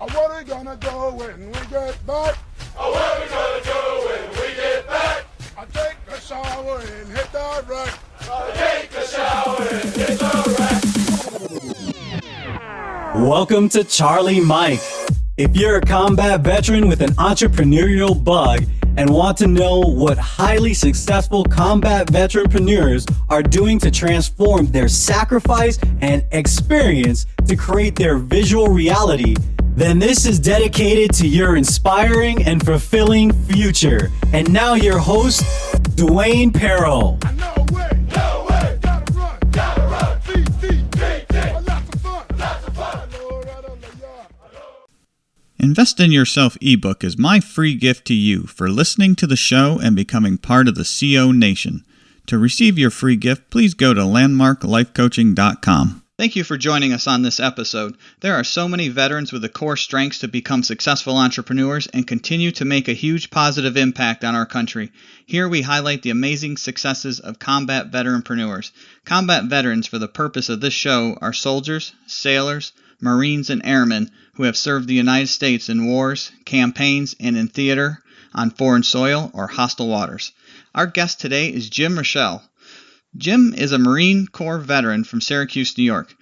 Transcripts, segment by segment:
What are we gonna do when we get back? What are we gonna do when we get back? I take a shower and hit the rack. Take a shower and hit the rack. Welcome to Charlie Mike. If you're a combat veteran with an entrepreneurial bug and want to know what highly successful combat veteranpreneurs are doing to transform their sacrifice and experience to create their visual reality, then this is dedicated to your inspiring and fulfilling future. And now your host, Dwayne Paro. No way, gotta run, feet, lots of fun. Invest in Yourself ebook is my free gift to you for listening to the show and becoming part of the CO Nation. To receive your free gift, please go to landmarklifecoaching.com. Thank you for joining us on this episode. There are so many veterans with the core strengths to become successful entrepreneurs and continue to make a huge positive impact on our country. Here we highlight the amazing successes of combat veteranpreneurs. Combat veterans, for the purpose of this show, are soldiers, sailors, Marines, and airmen who have served the United States in wars, campaigns, and in theater, on foreign soil, or hostile waters. Our guest today is Jim Raschella. Jim is a Marine Corps veteran from Syracuse, New York.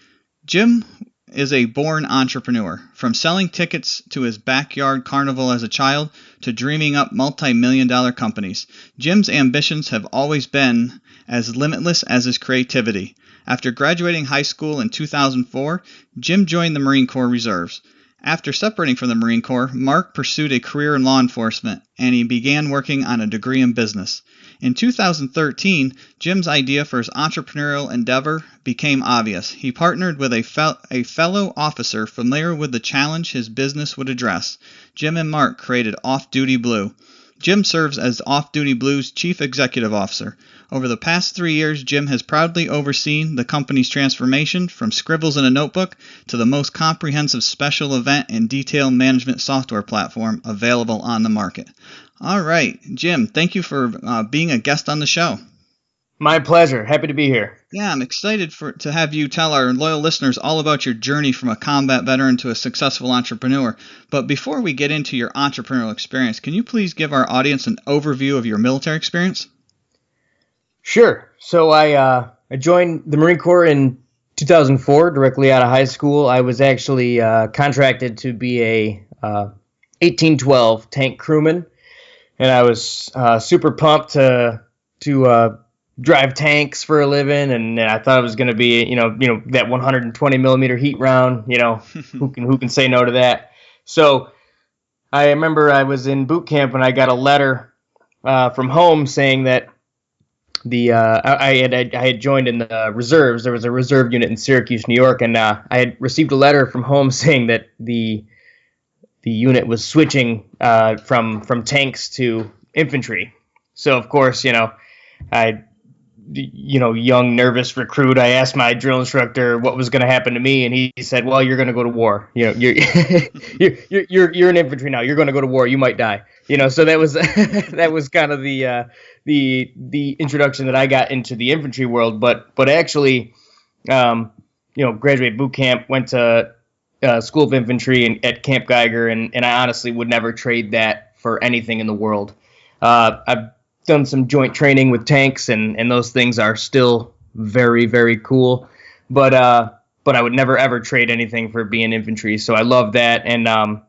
Jim is a born entrepreneur. From selling tickets to his backyard carnival as a child to dreaming up multi-million-dollar companies, Jim's ambitions have always been as limitless as his creativity. After graduating high school in 2004, Jim joined the Marine Corps Reserves. After separating from the Marine Corps, Mark pursued a career in law enforcement, and he began working on a degree in business. In 2013, Jim's idea for his entrepreneurial endeavor became obvious. He partnered with a fellow officer familiar with the challenge his business would address. Jim and Mark created Off Duty Blue. Jim serves as Off Duty Blue's Chief Executive Officer. Over the past 3 years, Jim has proudly overseen the company's transformation from scribbles in a notebook to the most comprehensive special event and detail management software platform available on the market. All right, Jim, thank you for being a guest on the show. My pleasure. Happy to be here. Yeah, I'm excited to have you tell our loyal listeners all about your journey from a combat veteran to a successful entrepreneur. But before we get into your entrepreneurial experience, can you please give our audience an overview of your military experience? Sure. So I joined the Marine Corps in 2004, directly out of high school. I was actually contracted to be a 1812 tank crewman, and I was super pumped to drive tanks for a living, and I thought it was going to be, that 120 millimeter heat round. Who can say no to that? So I remember I was in boot camp and I got a letter from home saying that I had joined in the reserves. There was a reserve unit in Syracuse, New York, and I had received a letter from home saying that the unit was switching from tanks to infantry. So of course, young nervous recruit, I asked my drill instructor what was going to happen to me, and he said, "Well, you're going to go to war. You're you're in infantry now. You're going to go to war. You might die." So that was that was kind of the introduction that I got into the infantry world. But actually, graduate boot camp, went to School of Infantry at Camp Geiger, and I honestly would never trade that for anything in the world. I've done some joint training with tanks, and those things are still very, very cool. But I would never ever trade anything for being infantry. So I love that, and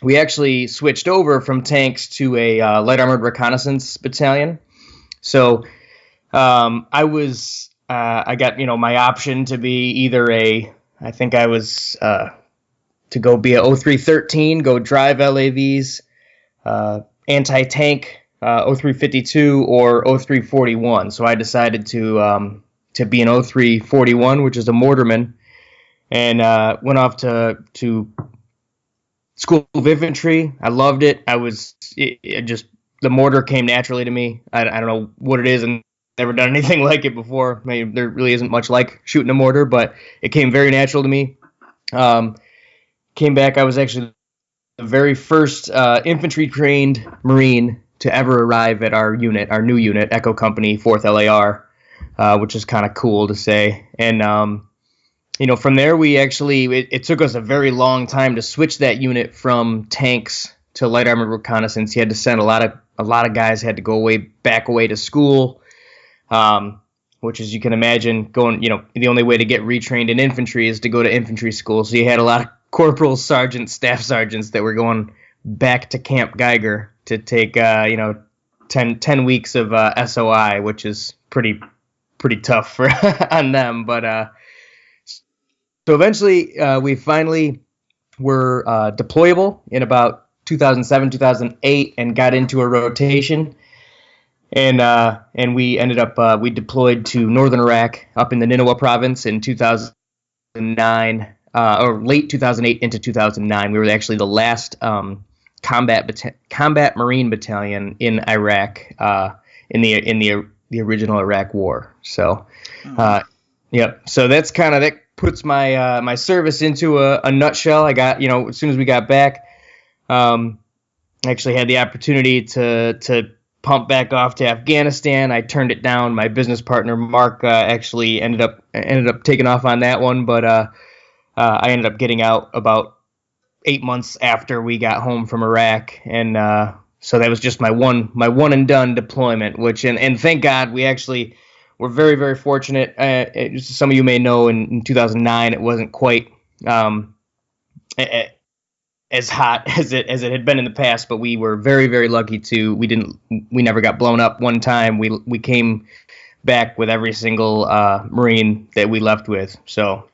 we actually switched over from tanks to a light armored reconnaissance battalion. So I got my option to be either I think I was to go be a 0313, go drive LAVs, anti-tank 0352 or 0341. So I decided to be an 0341, which is a mortarman, and went off to School of Infantry. I loved it. The mortar came naturally to me. I don't know what it is, and never done anything like it before. Maybe there really isn't much like shooting a mortar, but it came very natural to me. Came back. I was actually the very first infantry trained Marine to ever arrive at our unit, our new unit, Echo Company, 4th LAR, which is kind of cool to say. And From there, it took us a very long time to switch that unit from tanks to light armored reconnaissance. You had to send a lot of guys had to go back away to school, which, as you can imagine, the only way to get retrained in infantry is to go to infantry school. So you had a lot of corporals, sergeants, staff sergeants that were going back to Camp Geiger to take 10 weeks of SOI, which is pretty tough for on them. But so eventually we finally were deployable in about 2007, 2008, and got into a rotation. And we ended up we deployed to northern Iraq up in the Nineveh province in 2009, or late 2008 into 2009. We were actually the last combat Marine battalion in Iraq in the original Iraq War. So, yep. So that puts my service into a nutshell. I got as soon as we got back, I actually had the opportunity to pump back off to Afghanistan. I turned it down. My business partner Mark actually ended up taking off on that one, but I ended up getting out about 8 months after we got home from Iraq, and so that was just my one and done deployment. Which and thank God we actually were very, very fortunate. Some of you may know in 2009 it wasn't quite as hot as it had been in the past, but we were very, very lucky we never got blown up one time. We came back with every single Marine that we left with, so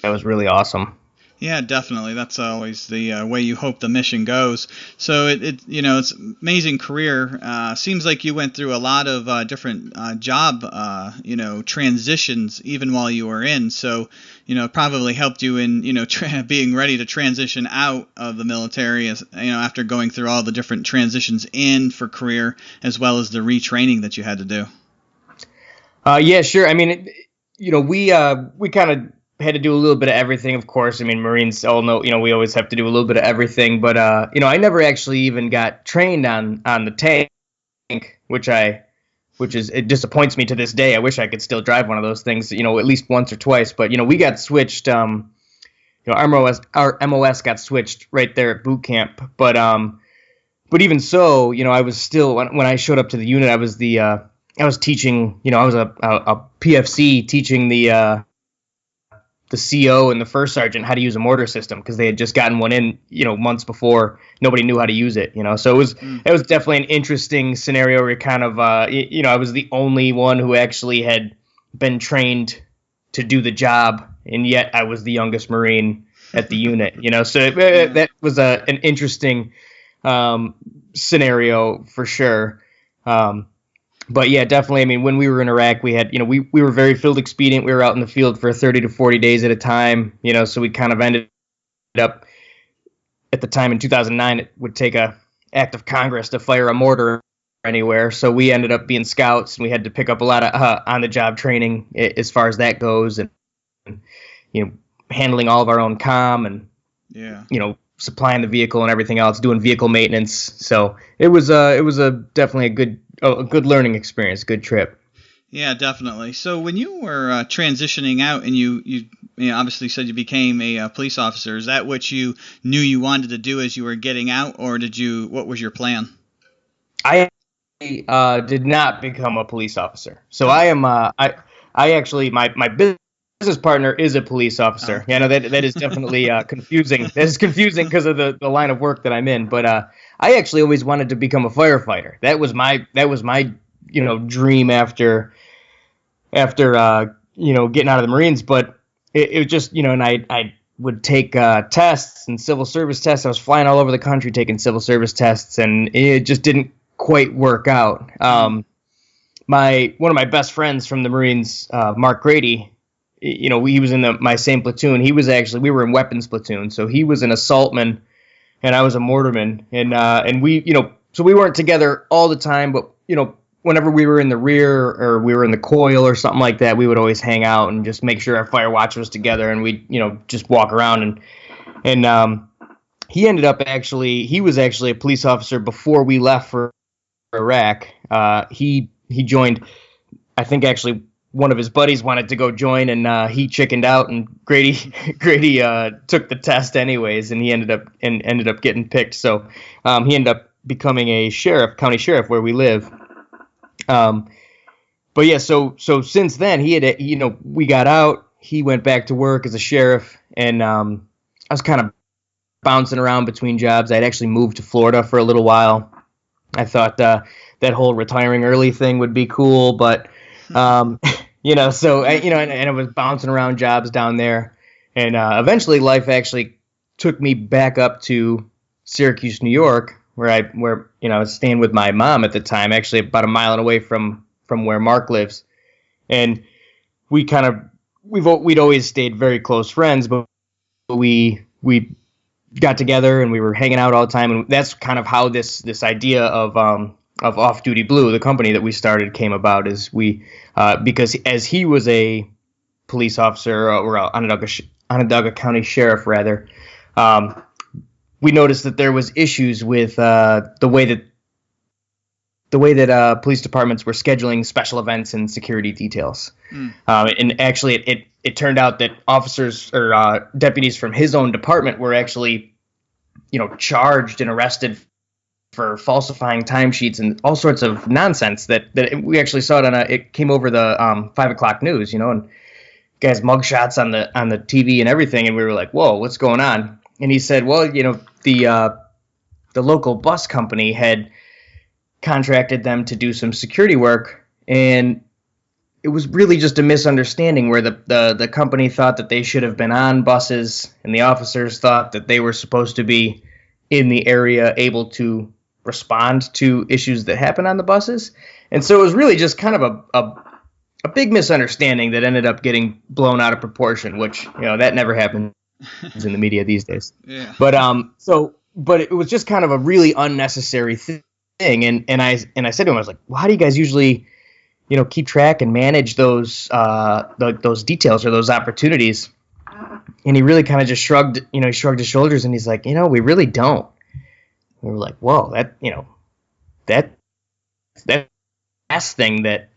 that was really awesome. Yeah, definitely. That's always the way you hope the mission goes. So it's amazing career. Seems like you went through a lot of different job transitions even while you were in. So probably helped you in being ready to transition out of the military, as after going through all the different transitions in for career, as well as the retraining that you had to do. Yeah, sure. I mean, we kind of had to do a little bit of everything, of course. I mean, Marines all know, we always have to do a little bit of everything. But I never actually even got trained on the tank, it disappoints me to this day. I wish I could still drive one of those things, at least once or twice. But we got switched. Our MOS got switched right there at boot camp. But even so, I was still when I showed up to the unit, I was teaching. I was a PFC teaching the CO and the first sergeant how to use a mortar system, because they had just gotten one in, months before. Nobody knew how to use it, So it was definitely an interesting scenario where kind of, I was the only one who actually had been trained to do the job, and yet I was the youngest Marine at the unit, So that was an interesting scenario for sure. But yeah, definitely. I mean, when we were in Iraq, we had, we were very field expedient. We were out in the field for 30 to 40 days at a time, so we kind of ended up at the time in 2009, it would take a act of Congress to fire a mortar anywhere. So we ended up being scouts, and we had to pick up a lot of on the job training as far as that goes, and handling all of our own comm and, supplying the vehicle and everything else, doing vehicle maintenance. So it was definitely a good learning experience, good trip. Yeah, definitely. So when you were transitioning out, and you obviously said you became a police officer, is that what you knew you wanted to do as you were getting out, or what was your plan? I did not become a police officer. So I am I actually my business partner is a police officer. Oh. That is definitely confusing. That is confusing because of the line of work that I'm in. But I actually always wanted to become a firefighter. That was my dream after getting out of the Marines. But it was just and I would take tests and civil service tests. I was flying all over the country taking civil service tests, and it just didn't quite work out. One of my best friends from the Marines, Mark Grady, he was in my same platoon. We were in weapons platoon, so he was an assaultman and I was a mortarman, and we, so we weren't together all the time, but whenever we were in the rear or we were in the coil or something like that, we would always hang out and just make sure our fire watch was together, and we'd just walk around and he ended up he was actually a police officer before we left for Iraq. He joined, I think actually one of his buddies wanted to go join, and he chickened out, and Grady took the test anyways, and he ended up getting picked. So he ended up becoming a county sheriff where we live. But yeah, so since then he had, we got out, he went back to work as a sheriff, and I was kind of bouncing around between jobs. I'd actually moved to Florida for a little while. I thought that whole retiring early thing would be cool, but and I was bouncing around jobs down there, and eventually life actually took me back up to Syracuse, New York, where I was staying with my mom at the time, actually about a mile away from where Mark lives, and we'd always stayed very close friends, but we got together and we were hanging out all the time, and that's kind of how this idea of Off Duty Blue, the company that we started, came about. Is we because as he was a police officer, or Onondaga County Sheriff rather, we noticed that there was issues with the way that police departments were scheduling special events and security details. And actually, it turned out that officers or deputies from his own department were actually, charged and arrested for falsifying timesheets and all sorts of nonsense that we actually saw it it came over the 5 o'clock news, and guys mugshots on the TV and everything. And we were like, whoa, what's going on? And he said, well, the local bus company had contracted them to do some security work, and it was really just a misunderstanding where the company thought that they should have been on buses, and the officers thought that they were supposed to be in the area able to respond to issues that happen on the buses. And so it was really just kind of a big misunderstanding that ended up getting blown out of proportion, which, that never happens in the media these days. Yeah. But it was just kind of a really unnecessary thing. And I said to him, I was like, well, how do you guys usually, keep track and manage those details or those opportunities? And he really kind of just shrugged his shoulders, and he's like, we really don't. And we were like, whoa, that last thing that,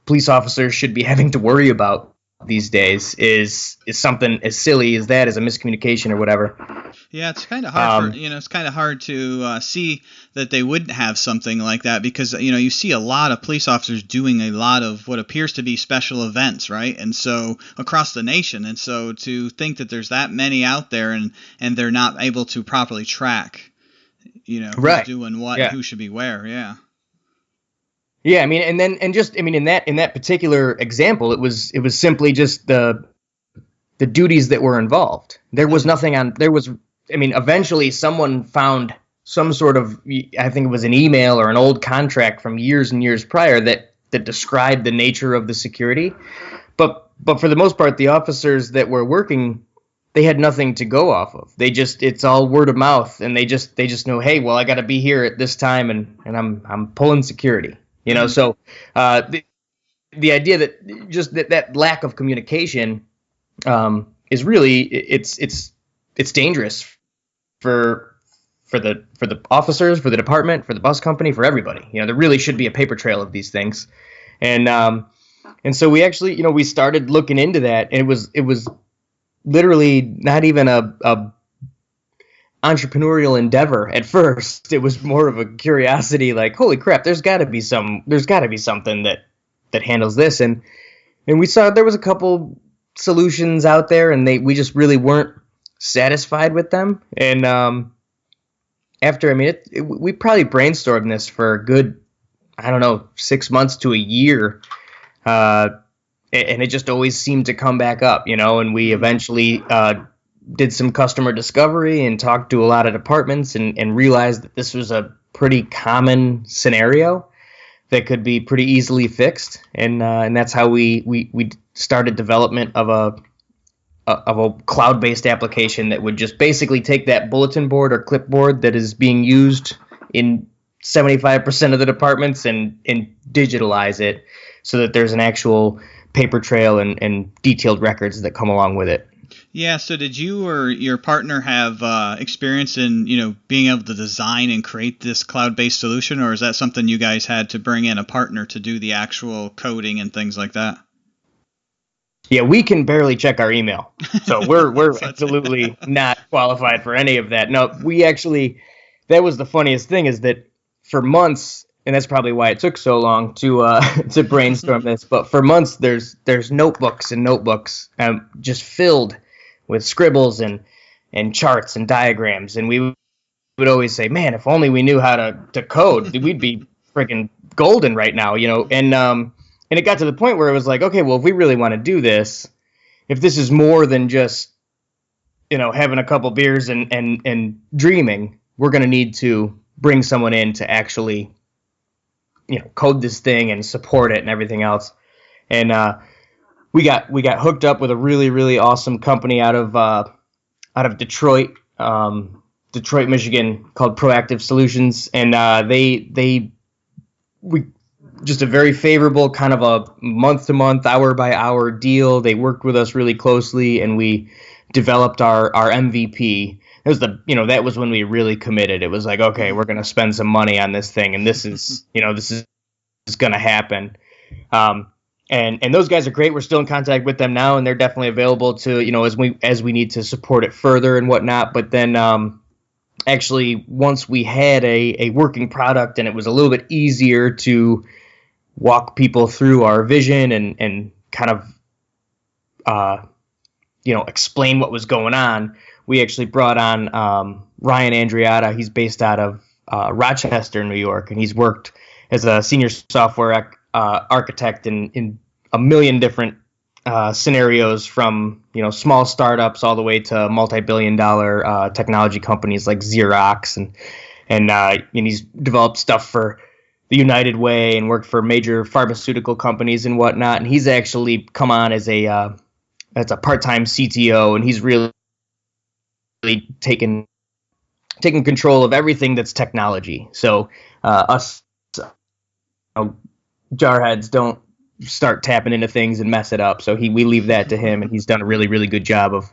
police officers should be having to worry about these days is something as silly as that, as a miscommunication or whatever. Yeah, it's kind of hard it's kind of hard to see that they wouldn't have something like that, because you see a lot of police officers doing a lot of what appears to be special events, right? And so across the nation, and so to think that there's that many out there and they're not able to properly track, right, who's doing what, yeah, and who should be where, yeah. Yeah, in that particular example, it was simply just the duties that were involved. There was nothing eventually someone found some sort of, I think it was an email or an old contract from years and years prior that described the nature of the security. But for the most part, the officers that were working, they had nothing to go off of. It's all word of mouth, and they just know, hey, well, I got to be here at this time, and I'm pulling security. So the idea that just that lack of communication is really it's dangerous for the officers, for the department, for the bus company, for everybody. There really should be a paper trail of these things, and so we actually we started looking into that, and it was literally not even a entrepreneurial endeavor at first. It was more of a curiosity, like, holy crap, there's got to be something that handles this, and we saw there was a couple solutions out there, and we just really weren't satisfied with them. And after we probably brainstormed this for a good, 6 months to a year, and it just always seemed to come back up, and we eventually did some customer discovery and talked to a lot of departments and realized that this was a pretty common scenario that could be pretty easily fixed. And that's how we started development of a cloud-based application that would just basically take that bulletin board or clipboard that is being used in 75% of the departments and digitalize it so that there's an actual paper trail and detailed records that come along with it. Yeah, so did you or your partner have experience in, being able to design and create this cloud-based solution, or is that something you guys had to bring in a partner to do the actual coding and things like that? Yeah, we can barely check our email, so we're absolutely not qualified for any of that. No, that was the funniest thing, is that for months, and that's probably why it took so long to to brainstorm this. But for months, there's notebooks and notebooks just filled with scribbles and charts and diagrams, and we would always say, "Man, if only we knew how to code, we'd be freaking golden right now," And it got to the point where it was like, okay, well, if we really want to do this, if this is more than just, having a couple beers and dreaming, we're going to need to bring someone in to actually, code this thing and support it and everything else. And we got hooked up with a really, really awesome company out of Detroit, Michigan, called Proactive Solutions, and we just a very favorable kind of a month-to-month, hour-by-hour deal. They worked with us really closely, and we developed our MVP. It was that was when we really committed. It was like, okay, we're going to spend some money on this thing, and this is going to happen. And those guys are great. We're still in contact with them now, and they're definitely available to, as we need to support it further and whatnot. But then actually, once we had a working product, and it was a little bit easier to walk people through our vision and kind of, explain what was going on, we actually brought on Ryan Andriotta. He's based out of Rochester, New York, and he's worked as a senior software architect in a million different scenarios, from small startups all the way to multi-billion-dollar technology companies like Xerox, and he's developed stuff for the United Way and worked for major pharmaceutical companies and whatnot. And he's actually come on as a part-time CTO, and he's really taken control of everything that's technology. So us jarheads don't start tapping into things and mess it up. So we leave that to him, and he's done a really, really good job of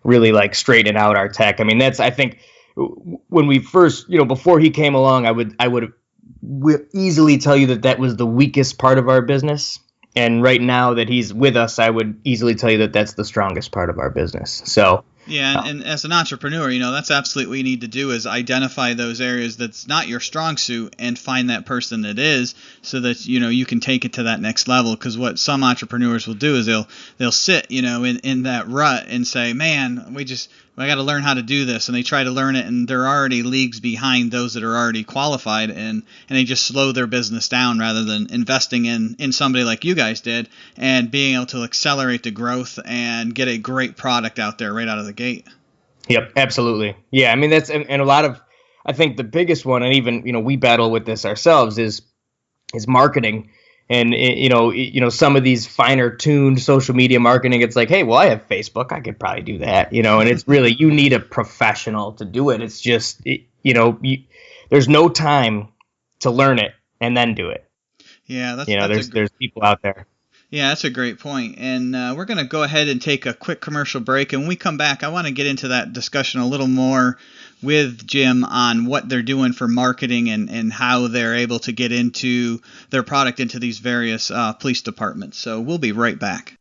really straightening out our tech. I mean, I think when we first, before he came along, I would easily tell you that was the weakest part of our business. And right now that he's with us, I would easily tell you that that's the strongest part of our business. So yeah, and as an entrepreneur, that's absolutely what you need to do, is identify those areas that's not your strong suit and find that person that is, so that you can take it to that next level. Because what some entrepreneurs will do is they'll sit in that rut and say, man, I got to learn how to do this, and they try to learn it, and they're already leagues behind those that are already qualified, and they just slow their business down rather than investing in somebody like you guys did and being able to accelerate the growth and get a great product out there right out of the gate. Yep, absolutely. Yeah, I mean, that's and a lot of, I think the biggest one, and even we battle with this ourselves, is marketing. And some of these finer tuned social media marketing, it's like, hey, well, I have Facebook, I could probably do that, and it's really, you need a professional to do it. It's just, there's no time to learn it and then do it. Yeah, there's people out there. Yeah, that's a great point. And we're going to go ahead and take a quick commercial break. And when we come back, I want to get into that discussion a little more with Jim on what they're doing for marketing and how they're able to get into their product into these various police departments. So we'll be right back.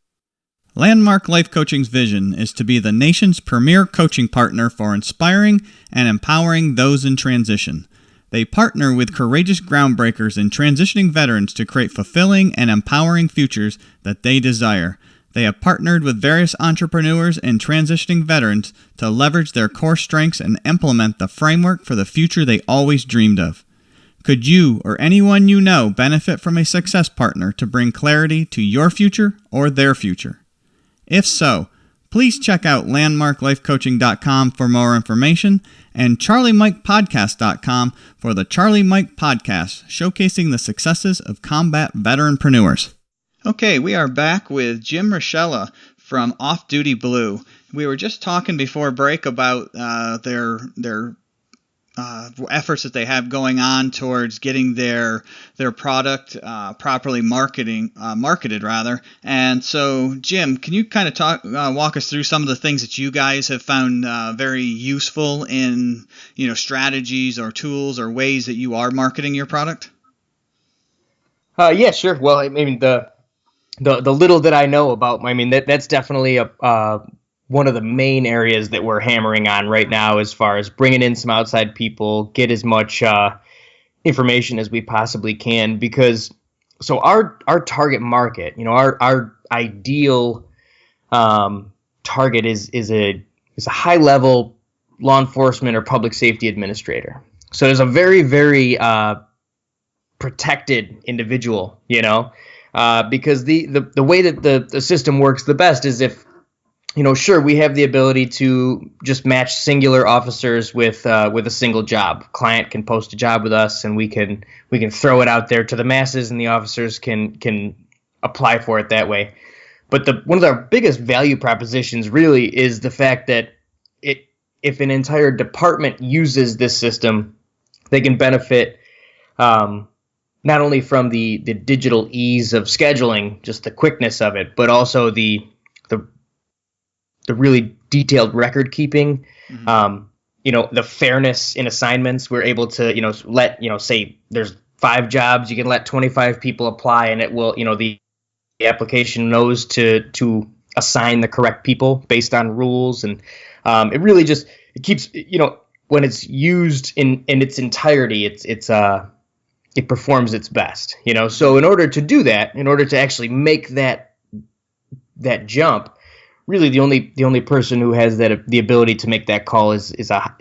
Landmark Life Coaching's vision is to be the nation's premier coaching partner for inspiring and empowering those in transition. They partner with courageous groundbreakers and transitioning veterans to create fulfilling and empowering futures that they desire. They have partnered with various entrepreneurs and transitioning veterans to leverage their core strengths and implement the framework for the future they always dreamed of. Could you or anyone you know benefit from a success partner to bring clarity to your future or their future? If so, please check out landmarklifecoaching.com for more information and charliemikepodcast.com for the Charlie Mike Podcast, showcasing the successes of combat veteranpreneurs. Okay, we are back with Jim Raschella from Off Duty Blue. We were just talking before break about their efforts that they have going on towards getting their product properly marketed rather. And so, Jim, can you kind of walk us through some of the things that you guys have found very useful in, strategies or tools or ways that you are marketing your product? Yeah, sure. Well, I mean, the little that I know about, I mean, that's definitely one of the main areas that we're hammering on right now, as far as bringing in some outside people, get as much information as we possibly can, because so our target market, our ideal target is a high level law enforcement or public safety administrator. So there's a very, very protected individual, because the way that the system works the best is if, sure, we have the ability to just match singular officers with a single job. Client can post a job with us, and we can throw it out there to the masses, and the officers can apply for it that way. But one of our biggest value propositions really is the fact that if an entire department uses this system, they can benefit not only from the digital ease of scheduling, just the quickness of it, but also the really detailed record keeping, the fairness in assignments. We're able to, let, say there's 5 jobs, you can let 25 people apply, and it will, the application knows to assign the correct people based on rules. And it really just, it keeps, when it's used in its entirety, it performs its best, So in order to do that, in order to actually make that jump, really the only person who has the ability to make that call is a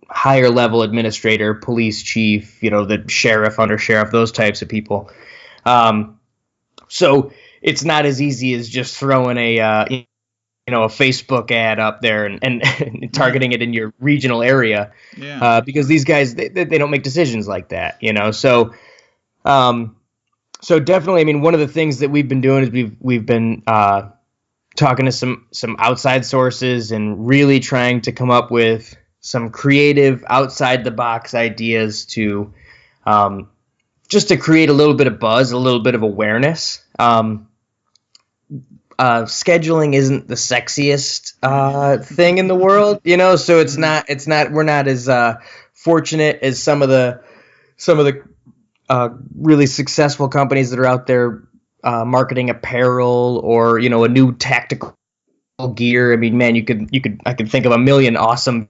higher level administrator, police chief, the sheriff, under sheriff, those types of people. So it's not as easy as just throwing a Facebook ad up there and targeting it in your regional area, because these guys they don't make decisions like that, So definitely, I mean, one of the things that we've been doing is we've been talking to some outside sources and really trying to come up with some creative outside the box ideas to just to create a little bit of buzz, a little bit of awareness. Scheduling isn't the sexiest thing in the world, so it's not we're not as fortunate as some of the really successful companies that are out there marketing apparel or a new tactical gear. I mean, man, I could think of a million awesome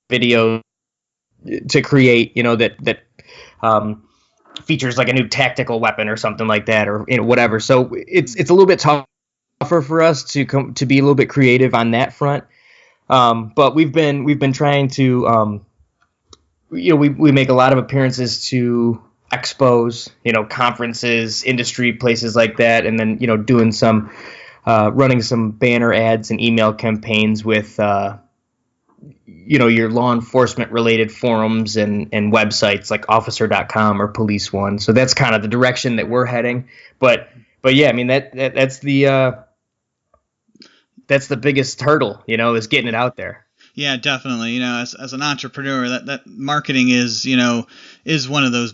videos to create, that features like a new tactical weapon or something like that, or whatever. So it's a little bit tougher for us to be a little bit creative on that front. But we've been trying to we make a lot of appearances to expos, conferences, industry places like that, and then doing some running some banner ads and email campaigns with your law enforcement related forums and websites like officer.com or Police One. So that's kind of the direction that we're heading. But yeah, I mean that's the biggest hurdle, is getting it out there. Yeah, definitely. As an entrepreneur, that marketing is one of those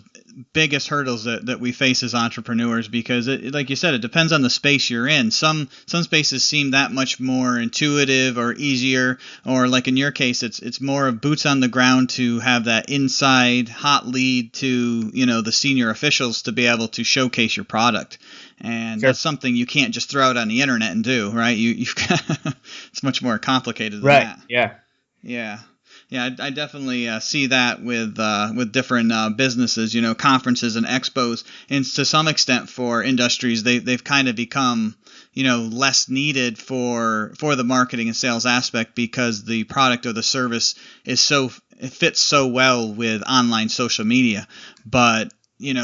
biggest hurdles that we face as entrepreneurs, because like you said, it depends on the space you're in. Some spaces seem that much more intuitive or easier, or like in your case, it's more of boots on the ground to have that inside hot lead to the senior officials to be able to showcase your product. And That's something you can't just throw out on the internet and do, right? You've got it's much more complicated than that. Yeah. Yeah, I definitely see that with different businesses, conferences and expos, and to some extent for industries, they've kind of become, less needed for the marketing and sales aspect, because the product or the service it fits so well with online social media. But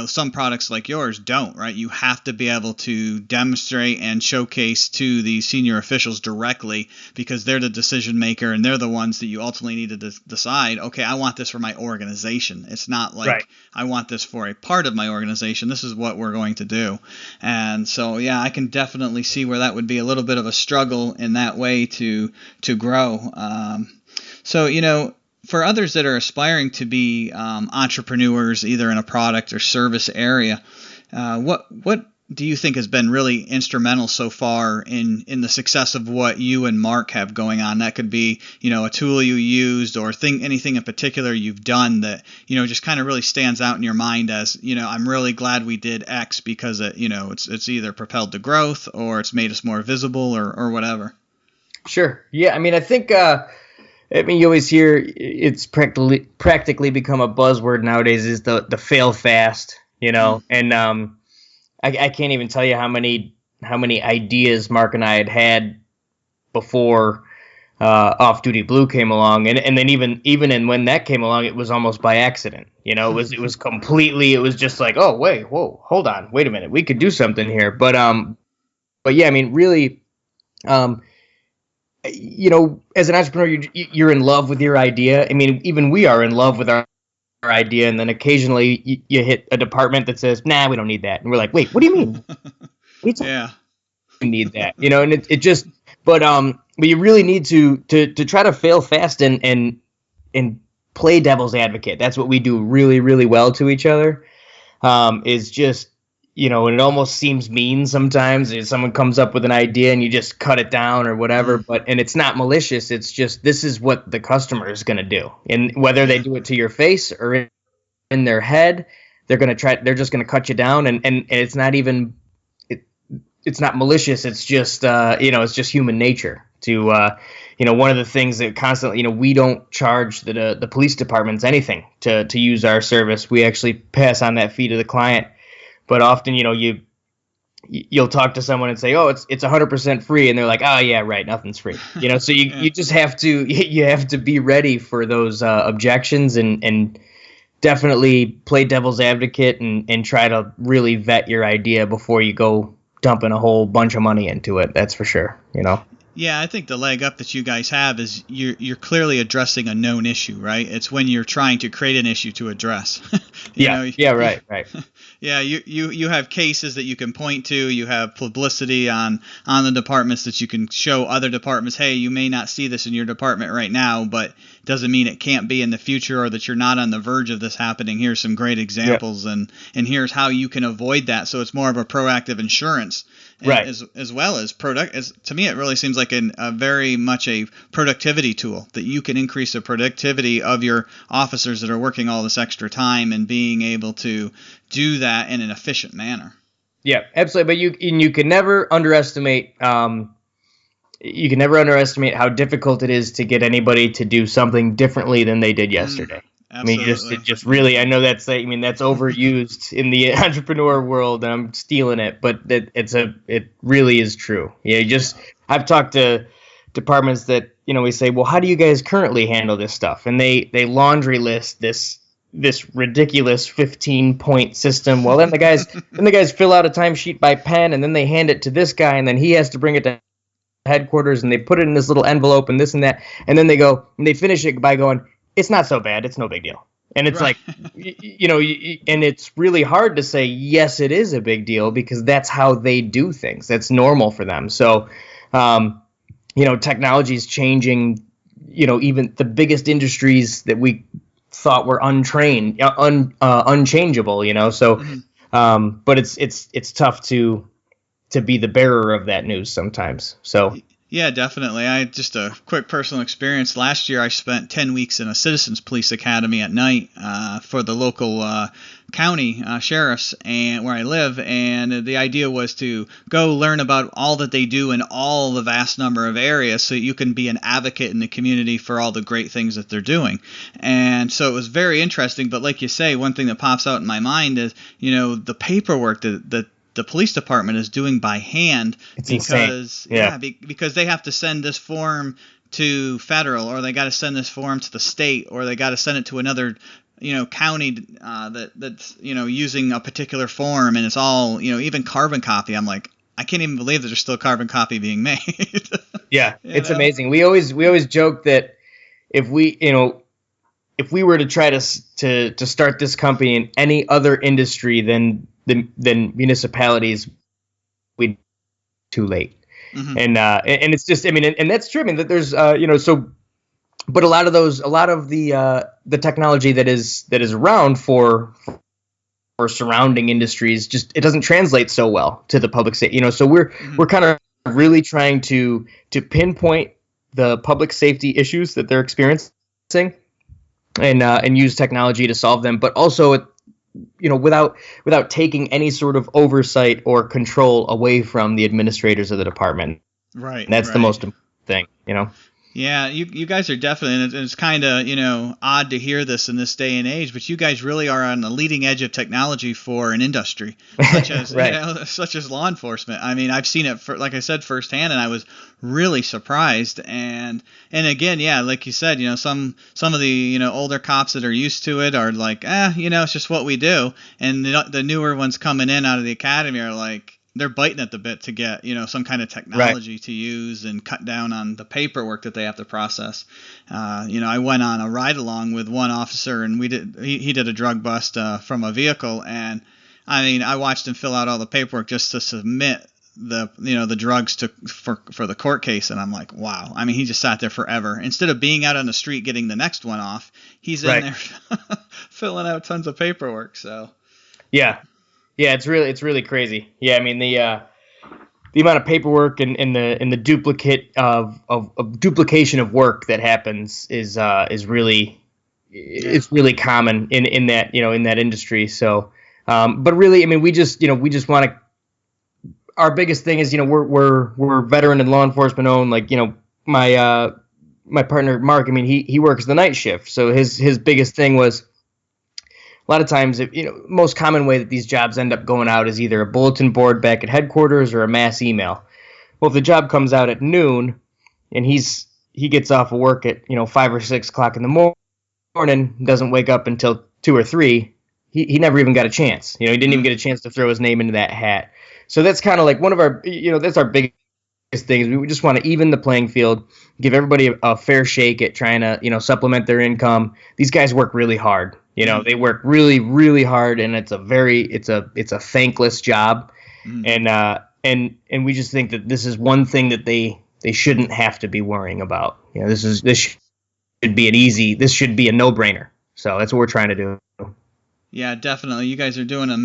some products like yours don't, right? You have to be able to demonstrate and showcase to the senior officials directly, because they're the decision maker and they're the ones that you ultimately need to decide, okay, I want this for my organization. It's not like right. I want this for a part of my organization. This is what we're going to do. And so, yeah, I can definitely see where that would be a little bit of a struggle in that way to grow. So, For others that are aspiring to be entrepreneurs, either in a product or service area, what do you think has been really instrumental so far in the success of what you and Mark have going on? That could be, a tool you used or anything in particular you've done that, just kind of really stands out in your mind as, I'm really glad we did X because it's either propelled to growth or it's made us more visible or whatever. Sure. Yeah. I mean, I think, you always hear it's practically become a buzzword nowadays is the fail fast, and, I can't even tell you how many ideas Mark and I had before Off Duty Blue came along, and then even when that came along, it was almost by accident. It was just like, oh wait, whoa, hold on, wait a minute, we could do something here. But yeah, I mean, really, as an entrepreneur, you're in love with your idea. I mean, even we are in love with our idea, and then occasionally you hit a department that says, nah, we don't need that, and we're like, wait, what do you mean? Yeah, we need that, and it just, but you really need to try to fail fast and play devil's advocate. That's what we do really, really well to each other, is just, and it almost seems mean sometimes if someone comes up with an idea and you just cut it down or whatever, and it's not malicious. It's just, this is what the customer is going to do. And whether they do it to your face or in their head, they're just going to cut you down. And it's not even, it's not malicious. It's just, it's just human nature to, one of the things that constantly, we don't charge the police departments anything to use our service. We actually pass on that fee to the client. But often, you'll talk to someone and say, "Oh, it's 100% free," and they're like, "Oh, yeah, right, nothing's free." So you just have to be ready for those objections and definitely play devil's advocate and try to really vet your idea before you go dumping a whole bunch of money into it. That's for sure. Yeah, I think the leg up that you guys have is you're clearly addressing a known issue, right? It's when you're trying to create an issue to address. Right. Yeah, you have cases that you can point to. You have publicity on the departments that you can show other departments. Hey, you may not see this in your department right now, but doesn't mean it can't be in the future or that you're not on the verge of this happening. Here's some great examples, and here's how you can avoid that. So it's more of a proactive insurance. Right. As well as to me, it really seems like a very much a productivity tool that you can increase the productivity of your officers that are working all this extra time and being able to do that in an efficient manner. Yeah, absolutely. But you can never underestimate. You can never underestimate how difficult it is to get anybody to do something differently than they did yesterday. Absolutely. I mean, just really, I know that's overused in the entrepreneur world, and I'm stealing it, but it really is true. Yeah, I've talked to departments that, we say, well, how do you guys currently handle this stuff? And they laundry list this ridiculous 15-point system. Well, then the guys fill out a timesheet by pen, and then they hand it to this guy, and then he has to bring it to headquarters, and they put it in this little envelope and this and that, and then they finish it by going, it's not so bad. It's no big deal. And it's right. And it's really hard to say, yes, it is a big deal, because that's how they do things. That's normal for them. So, technology is changing, even the biggest industries that we thought were unchangeable, so, but it's tough to be the bearer of that news sometimes. So. Yeah, definitely. Just a quick personal experience. Last year, I spent 10 weeks in a citizens police academy at night for the local county sheriffs and where I live. And the idea was to go learn about all that they do in all the vast number of areas so you can be an advocate in the community for all the great things that they're doing. And so it was very interesting. But like you say, one thing that pops out in my mind is, the paperwork that the police department is doing by hand, because because they have to send this form to federal, or they got to send this form to the state, or they got to send it to another county that's using a particular form, and it's all even carbon copy. I'm like, I can't even believe that there's still carbon copy being made. It's amazing. We always joke that if we were to try to start this company in any other industry than municipalities, we'd too late. And it's just, and that's true. I mean, that there's, so but a lot of the technology that is around for surrounding industries, just it doesn't translate so well to the public safety. So we're kind of really trying to pinpoint the public safety issues that they're experiencing, and use technology to solve them, but also without taking any sort of oversight or control away from the administrators of the department. Right. And that's the most important thing. Yeah, you guys are definitely, and it's kind of, odd to hear this in this day and age, but you guys really are on the leading edge of technology for an industry such as, Right. such as law enforcement. I mean, I've seen it, like I said, firsthand, and I was really surprised. And again, yeah, like you said, some of the, older cops that are used to it are like, it's just what we do. And the newer ones coming in out of the academy are like, they're biting at the bit to get, some kind of technology to use and cut down on the paperwork that they have to process. I went on a ride along with one officer, and he did a drug bust from a vehicle. And I mean, I watched him fill out all the paperwork just to submit the drugs for the court case. And I'm like, wow. I mean, he just sat there forever. Instead of being out on the street getting the next one off, he's in there filling out tons of paperwork. So, Yeah, it's really crazy. Yeah, I mean the amount of paperwork and the duplicate of duplication of work that happens is really common in that in that industry. So, but really, I mean, we just want to. Our biggest thing is we're veteran and law enforcement owned. Like my partner Mark, I mean he works the night shift, so his biggest thing was. A lot of times, most common way that these jobs end up going out is either a bulletin board back at headquarters or a mass email. Well, if the job comes out at noon and he gets off of work at 5 or 6 o'clock in the morning, doesn't wake up until 2 or 3, he never even got a chance. He didn't even get a chance to throw his name into that hat. So that's kind of like one of our that's our biggest things. We just want to even the playing field, give everybody a fair shake at trying to supplement their income. These guys work really hard. They work really, really hard, and it's a thankless job, and we just think that this is one thing that they shouldn't have to be worrying about. This should be a no-brainer. So that's what we're trying to do. Yeah, definitely. You guys are doing an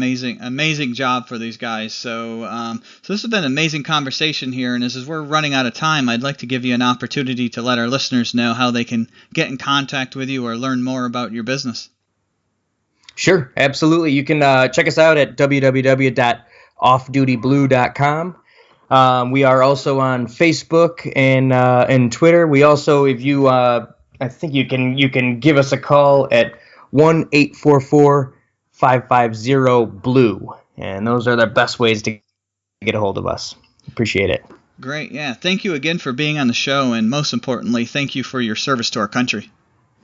amazing job for these guys. So this has been an amazing conversation here, and as we're running out of time, I'd like to give you an opportunity to let our listeners know how they can get in contact with you or learn more about your business. Sure, absolutely. You can check us out at www.offdutyblue.com. We are also on Facebook and Twitter. We also, if you, I think you can give us a call at 1-844-550-BLUE, and those are the best ways to get a hold of us. Appreciate it. Great, yeah. Thank you again for being on the show, and most importantly, thank you for your service to our country.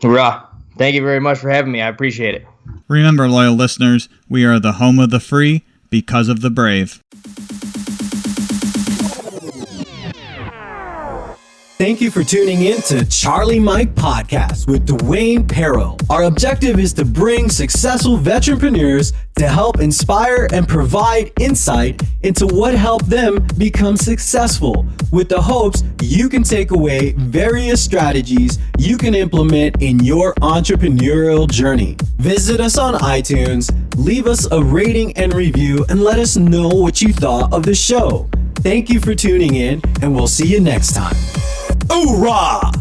Hurrah! Thank you very much for having me. I appreciate it. Remember, loyal listeners, we are the home of the free because of the brave. Thank you for tuning in to Charlie Mike Podcast with Dwayne Paro. Our objective is to bring successful veteranpreneurs to help inspire and provide insight into what helped them become successful, with the hopes you can take away various strategies you can implement in your entrepreneurial journey. Visit us on iTunes, leave us a rating and review, and let us know what you thought of the show. Thank you for tuning in, and we'll see you next time. Hoorah!